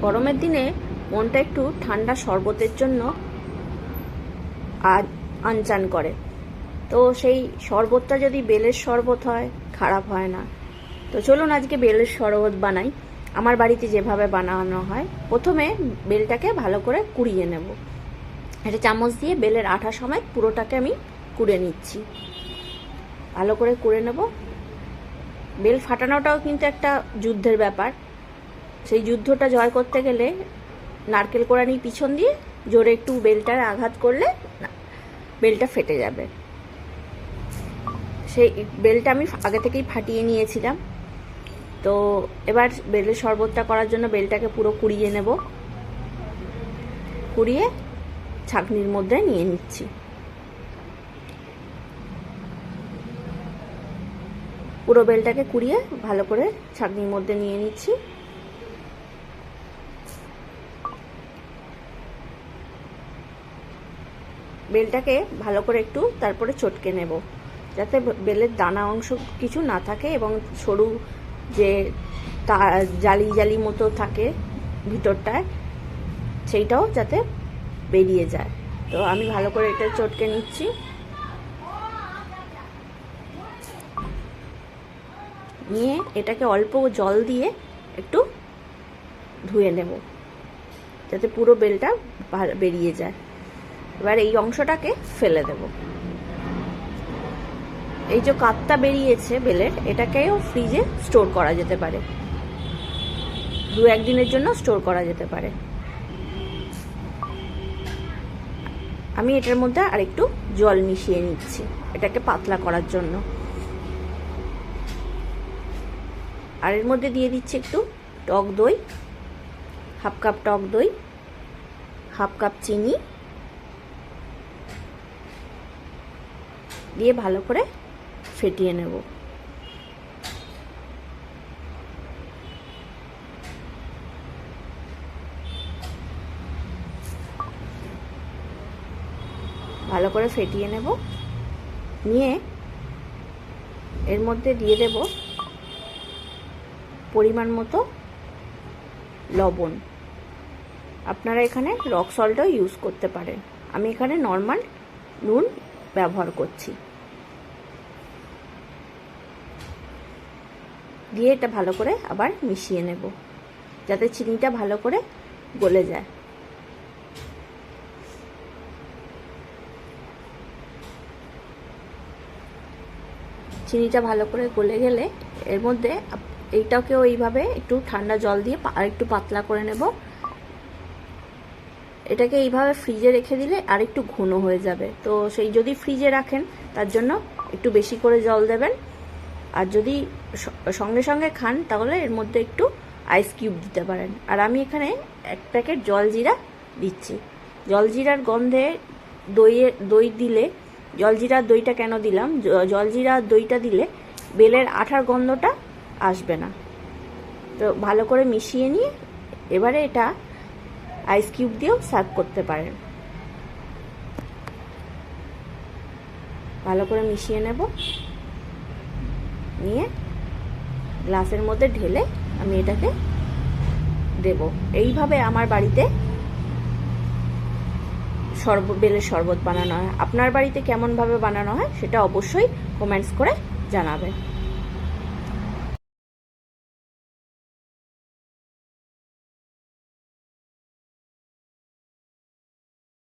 গরমের দিনে মনটা একটু ঠান্ডা শরবতের জন্য আনচান করে। তো সেই শরবতটা যদি বেলের শরবত হয়, খারাপ হয় না। তো চলুন আজকে বেলের শরবত বানাই আমার বাড়িতে যেভাবে বানানো হয়। প্রথমে বেলটাকে ভালো করে কুড়িয়ে নেব। একটা চামচ দিয়ে বেলের আঠা সমেত পুরোটাকে আমি কুড়ে নিচ্ছি। ভালো করে কুড়ে নেব। বেল ফাটানোটাও কিন্তু একটা যুদ্ধের ব্যাপার। সেই যুদ্ধটা জয় করতে গেলে নারকেল কোড়ানি পিছন দিয়ে জোরে একটু বেলটার আঘাত করলে বেলটা ফেটে যাবে। সেই বেলটা আমি আগে থেকেই ফাটিয়ে নিয়েছিলাম। তো এবার বেলের শরবতটা করার জন্য বেলটাকে পুরো কুড়িয়ে নেব। কুড়িয়ে ছাঁকনির মধ্যে নিয়ে নিচ্ছি। পুরো বেলটাকে কুড়িয়ে ভালো করে ছাঁকনির মধ্যে নিয়ে নিচ্ছি। বেলটাকে ভালো করে একটু তারপরে চটকে নেব, যাতে বেলের দানা অংশ কিছু না থাকে এবং সরু যে জালি জালি মতো থাকে ভিতরটায়, সেইটাও যাতে বেরিয়ে যায়। তো আমি ভালো করে এটা চটকে নিচ্ছি। নিয়ে এটাকে অল্প জল দিয়ে একটু ধুয়ে নেব, যাতে পুরো বেলটা বেরিয়ে যায়। এবার এই অংশটাকে ফেলে দেব। এই যে কাপটা বেরিয়েছে বেলের, এটাকেও ফ্রিজে স্টোর করা যেতে পারে, 2-1 দিনের জন্য স্টোর করা যেতে পারে। আমি এটার মধ্যে আরেকটু জল মিশিয়ে নিচ্ছি এটাকে পাতলা করার জন্য। আর এর মধ্যে দিয়ে দিচ্ছি একটু টক দই, 1/2 কাপ টক দই, 1/2 কাপ চিনি দিয়ে ভালো করে ফেটিয়ে নেব। ভালো করে ফেটিয়ে নেব। নিয়ে এর মধ্যে দিয়ে দেব পরিমাণ মতো লবণ। আপনারা এখানে রক সল্টও ইউজ করতে পারেন, আমি এখানে নর্মাল নুন ব্যবহার করছি। দিয়ে এটা ভালো করে আবার মিশিয়ে নেব, যাতে চিনিটা ভালো করে গলে যায়। চিনিটা ভালো করে গলে গেলে এর মধ্যে এইটাকেও এইভাবে একটু ঠান্ডা জল দিয়ে আর একটু পাতলা করে নেব। এটাকে এইভাবে ফ্রিজে রেখে দিলে আর একটু ঘন হয়ে যাবে। তো সেই যদি ফ্রিজে রাখেন তার জন্য একটু বেশি করে জল দেবেন। আর যদি সঙ্গে সঙ্গে খান তাহলে এর মধ্যে একটু আইস কিউব দিতে পারেন। আর আমি এখানে 1 প্যাকেট জলজিরা দিচ্ছি। জলজিরার গন্ধে দই দিলে, জলজিরার দইটা কেন দিলাম, জলজিরার দইটা দিলে বেলের আঠার গন্ধটা আসবে না। তো ভালো করে মিশিয়ে নিয়ে এবারে এটা আইস কিউব দিয়েও সার্ভ করতে পারেন। ভালো করে মিশিয়ে নেব। নিয়ে গ্লাসের মধ্যে ঢেলে আমি এটাকে দেব। এইভাবে আমার বাড়িতে বেলের শরবত বানানো হয়। আপনার বাড়িতে কেমনভাবে বানানো হয় সেটা অবশ্যই কমেন্টস করে জানাবেন।